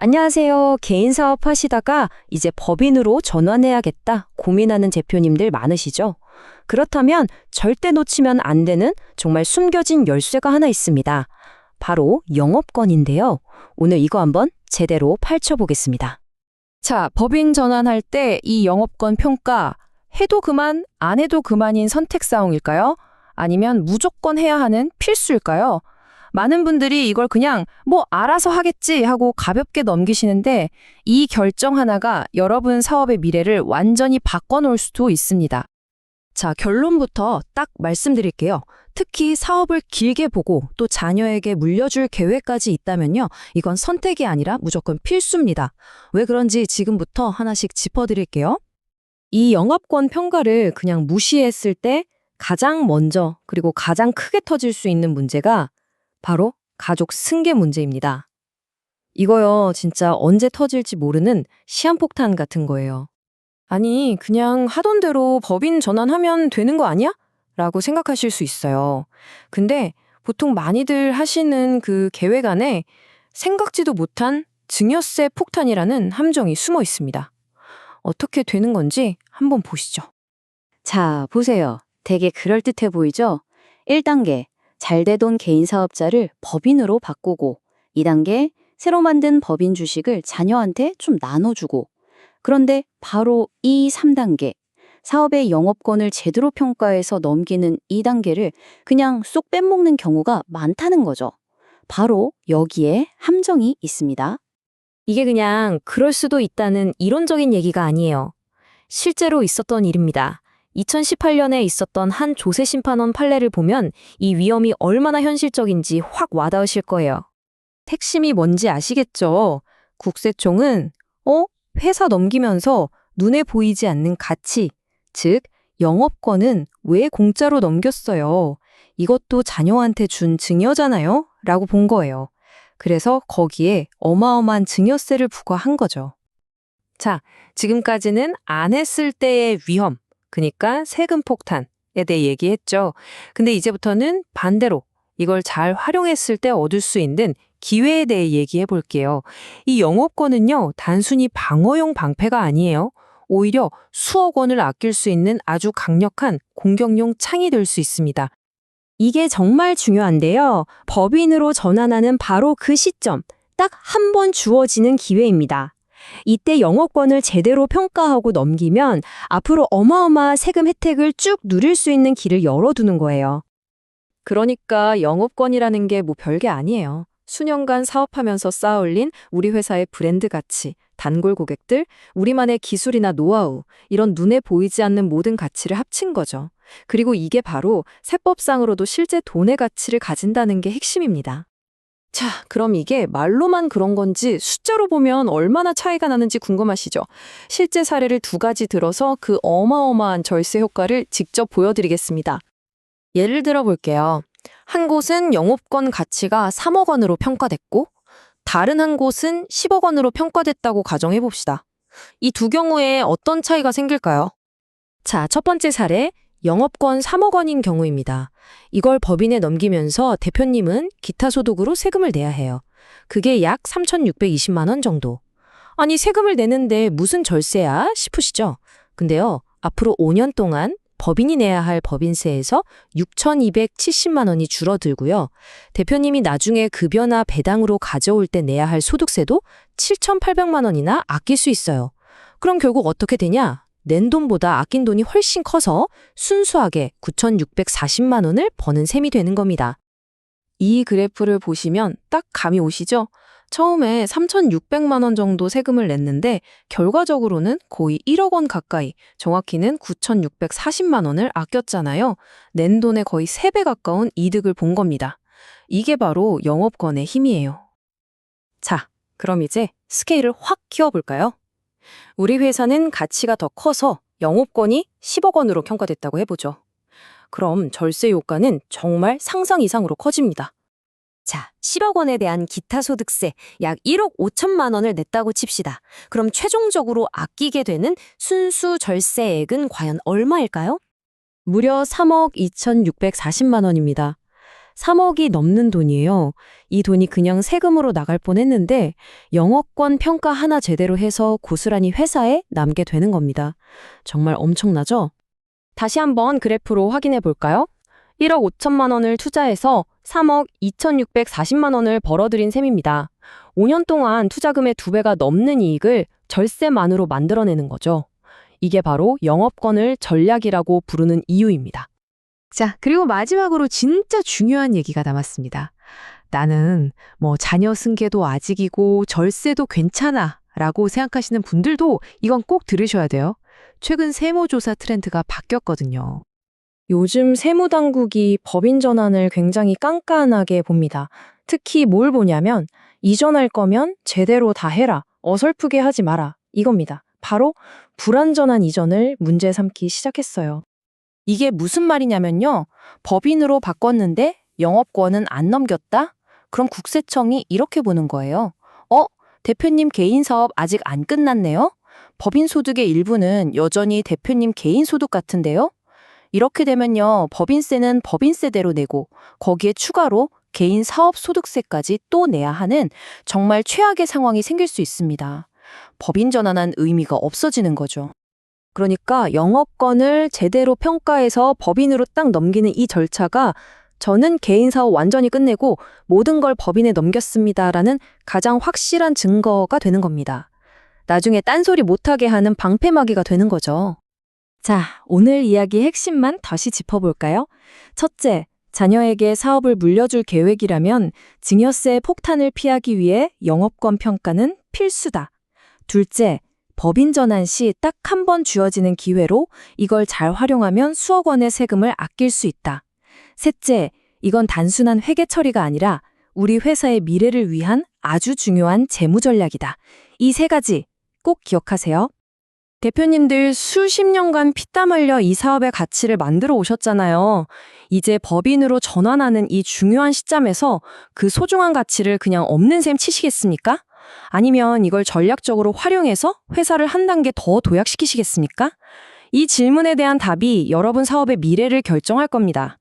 안녕하세요. 개인 사업 하시다가 이제 법인으로 전환해야겠다 고민하는 대표님들 많으시죠? 그렇다면 절대 놓치면 안 되는 정말 숨겨진 열쇠가 하나 있습니다. 바로 영업권인데요. 오늘 이거 한번 제대로 파헤쳐보겠습니다. 자, 법인 전환할 때 이 영업권 평가 해도 그만, 안 해도 그만인 선택사항일까요? 아니면 무조건 해야 하는 필수일까요? 많은 분들이 이걸 그냥 뭐 알아서 하겠지 하고 가볍게 넘기시는데 이 결정 하나가 여러분 사업의 미래를 완전히 바꿔놓을 수도 있습니다. 자, 결론부터 딱 말씀드릴게요. 특히 사업을 길게 보고 또 자녀에게 물려줄 계획까지 있다면요. 이건 선택이 아니라 무조건 필수입니다. 왜 그런지 지금부터 하나씩 짚어드릴게요. 이 영업권 평가를 그냥 무시했을 때 가장 먼저 그리고 가장 크게 터질 수 있는 문제가 바로 가족 승계 문제입니다. 이거요, 진짜 언제 터질지 모르는 시한폭탄 같은 거예요. 아니, 그냥 하던 대로 법인 전환하면 되는 거 아니야? 라고 생각하실 수 있어요. 근데 보통 많이들 하시는 그 계획 안에 생각지도 못한 증여세 폭탄이라는 함정이 숨어 있습니다. 어떻게 되는 건지 한번 보시죠. 자, 보세요. 되게 그럴듯해 보이죠? 1단계, 잘 되던 개인 사업자를 법인으로 바꾸고 2단계, 새로 만든 법인 주식을 자녀한테 좀 나눠주고 그런데 바로 이 3단계, 사업의 영업권을 제대로 평가해서 넘기는 2단계를 그냥 쏙 빼먹는 경우가 많다는 거죠. 바로 여기에 함정이 있습니다. 이게 그냥 그럴 수도 있다는 이론적인 얘기가 아니에요. 실제로 있었던 일입니다. 2018년에 있었던 한 조세 심판원 판례를 보면 이 위험이 얼마나 현실적인지 확 와닿으실 거예요. 핵심이 뭔지 아시겠죠? 국세청은 회사 넘기면서 눈에 보이지 않는 가치, 즉 영업권은 왜 공짜로 넘겼어요? 이것도 자녀한테 준 증여잖아요? 라고 본 거예요. 그래서 거기에 어마어마한 증여세를 부과한 거죠. 자, 지금까지는 안 했을 때의 위험, 그러니까 세금 폭탄에 대해 얘기했죠. 근데 이제부터는 반대로 이걸 잘 활용했을 때 얻을 수 있는 기회에 대해 얘기해 볼게요. 이 영업권은요, 단순히 방어용 방패가 아니에요. 오히려 수억 원을 아낄 수 있는 아주 강력한 공격용 창이 될 수 있습니다. 이게 정말 중요한데요. 법인으로 전환하는 바로 그 시점, 딱 한 번 주어지는 기회입니다. 이때 영업권을 제대로 평가하고 넘기면 앞으로 어마어마한 세금 혜택을 쭉 누릴 수 있는 길을 열어두는 거예요. 그러니까 영업권이라는 게 뭐 별게 아니에요. 수년간 사업하면서 쌓아올린 우리 회사의 브랜드 가치, 단골 고객들, 우리만의 기술이나 노하우, 이런 눈에 보이지 않는 모든 가치를 합친 거죠. 그리고 이게 바로 세법상으로도 실제 돈의 가치를 가진다는 게 핵심입니다. 자, 그럼 이게 말로만 그런 건지 숫자로 보면 얼마나 차이가 나는지 궁금하시죠? 실제 사례를 2가지 들어서 그 어마어마한 절세 효과를 직접 보여드리겠습니다. 예를 들어 볼게요. 한 곳은 영업권 가치가 3억 원으로 평가됐고 다른 한 곳은 10억 원으로 평가됐다고 가정해 봅시다. 이 두 경우에 어떤 차이가 생길까요? 자, 첫 번째 사례, 영업권 3억 원인 경우입니다. 이걸 법인에 넘기면서 대표님은 기타 소득으로 세금을 내야 해요. 그게 약 3,620만 원 정도. 아니, 세금을 내는데 무슨 절세야? 싶으시죠? 근데요, 앞으로 5년 동안 법인이 내야 할 법인세에서 6,270만 원이 줄어들고요. 대표님이 나중에 급여나 배당으로 가져올 때 내야 할 소득세도 7,800만 원이나 아낄 수 있어요. 그럼 결국 어떻게 되냐? 낸 돈보다 아낀 돈이 훨씬 커서 순수하게 9,640만 원을 버는 셈이 되는 겁니다. 이 그래프를 보시면 딱 감이 오시죠? 처음에 3,600만 원 정도 세금을 냈는데 결과적으로는 거의 1억 원 가까이, 정확히는 9,640만 원을 아꼈잖아요. 낸 돈의 거의 3배 가까운 이득을 본 겁니다. 이게 바로 영업권의 힘이에요. 자, 그럼 이제 스케일을 확 키워볼까요? 우리 회사는 가치가 더 커서 영업권이 10억 원으로 평가됐다고 해보죠. 그럼 절세 효과는 정말 상상 이상으로 커집니다. 자, 10억 원에 대한 기타 소득세 약 1억 5천만 원을 냈다고 칩시다. 그럼 최종적으로 아끼게 되는 순수 절세액은 과연 얼마일까요? 무려 3억 2,640만 원입니다. 3억이 넘는 돈이에요. 이 돈이 그냥 세금으로 나갈 뻔했는데 영업권 평가 하나 제대로 해서 고스란히 회사에 남게 되는 겁니다. 정말 엄청나죠? 다시 한번 그래프로 확인해 볼까요? 1억 5천만 원을 투자해서 3억 2,640만 원을 벌어들인 셈입니다. 5년 동안 투자금의 2배가 넘는 이익을 절세만으로 만들어내는 거죠. 이게 바로 영업권을 전략이라고 부르는 이유입니다. 자, 그리고 마지막으로 진짜 중요한 얘기가 남았습니다. 나는 자녀 승계도 아직이고 절세도 괜찮아 라고 생각하시는 분들도 이건 꼭 들으셔야 돼요. 최근 세무조사 트렌드가 바뀌었거든요. 요즘 세무당국이 법인 전환을 굉장히 깐깐하게 봅니다. 특히 뭘 보냐면 이전할 거면 제대로 다 해라, 어설프게 하지 마라 이겁니다. 바로 불완전한 이전을 문제 삼기 시작했어요. 이게 무슨 말이냐면요. 법인으로 바꿨는데 영업권은 안 넘겼다? 그럼 국세청이 이렇게 보는 거예요. 대표님 개인 사업 아직 안 끝났네요? 법인 소득의 일부는 여전히 대표님 개인 소득 같은데요? 이렇게 되면요. 법인세는 법인세대로 내고 거기에 추가로 개인 사업 소득세까지 또 내야 하는 정말 최악의 상황이 생길 수 있습니다. 법인 전환한 의미가 없어지는 거죠. 그러니까 영업권을 제대로 평가해서 법인으로 딱 넘기는 이 절차가 저는 개인 사업 완전히 끝내고 모든 걸 법인에 넘겼습니다라는 가장 확실한 증거가 되는 겁니다. 나중에 딴소리 못하게 하는 방패막이가 되는 거죠. 자, 오늘 이야기 핵심만 다시 짚어볼까요? 첫째, 자녀에게 사업을 물려줄 계획이라면 증여세 폭탄을 피하기 위해 영업권 평가는 필수다. 둘째, 법인 전환 시 딱 한 번 주어지는 기회로 이걸 잘 활용하면 수억 원의 세금을 아낄 수 있다. 셋째, 이건 단순한 회계 처리가 아니라 우리 회사의 미래를 위한 아주 중요한 재무 전략이다. 이 세 가지 꼭 기억하세요. 대표님들 수십 년간 피땀 흘려 이 사업의 가치를 만들어 오셨잖아요. 이제 법인으로 전환하는 이 중요한 시점에서 그 소중한 가치를 그냥 없는 셈 치시겠습니까? 아니면 이걸 전략적으로 활용해서 회사를 한 단계 더 도약시키시겠습니까? 이 질문에 대한 답이 여러분 사업의 미래를 결정할 겁니다.